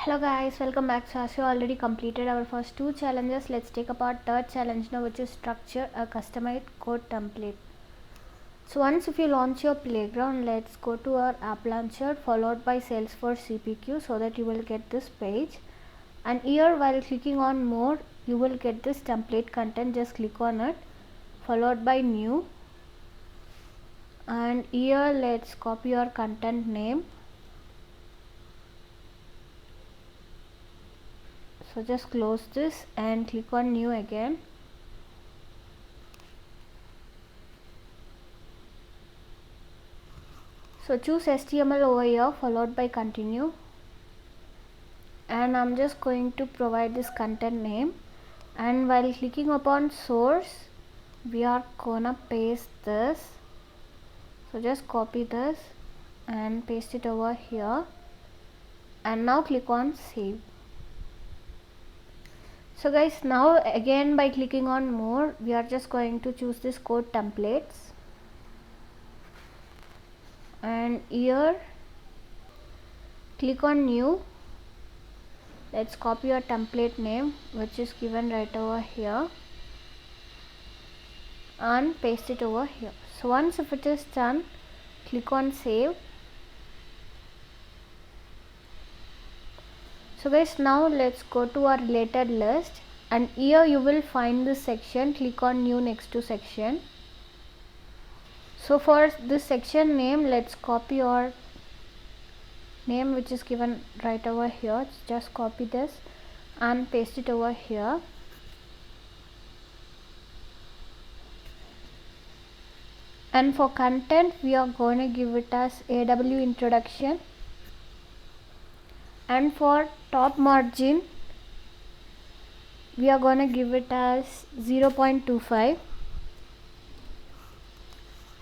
Hello guys, welcome back. So as you already completed our first two challenges, let's take up our third challenge now, which is structure a customized code template. So once if you launch your playground, let's go to our app launcher followed by Salesforce CPQ so that you will get this page. And here while clicking on more, you will get this template content. Just click on it followed by new, and here let's copy your content name. So just close this and click on new again. So choose HTML over here followed by continue, and I'm just going to provide this content name, and while clicking upon source we are gonna paste this. So just copy this and paste it over here, and now click on save. So guys, now again by clicking on more, we are just going to choose this code templates, and here click on new. Let's copy your template name, which is given right over here, and paste it over here. So once if it is done, click on save. So guys, now let's go to our related list, and here you will find this section. Click on new next to section. So for this section name, let's copy your name, which is given right over here. Just copy this and paste it over here. And for content, we are going to give it as AW introduction, and for top margin we are going to give it as 0.25,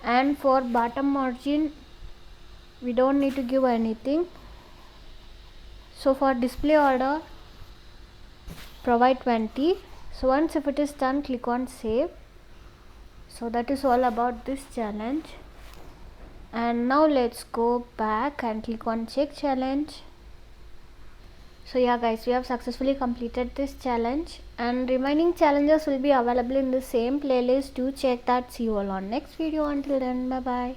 and for bottom margin we don't need to give anything. So for display order, provide 20. So once if it is done, click on save. So that is all about this challenge, and now let's go back and click on check challenge. So yeah guys, we have successfully completed this challenge, and remaining challenges will be available in the same playlist. Do check that. See you all on next video. Until then, bye bye.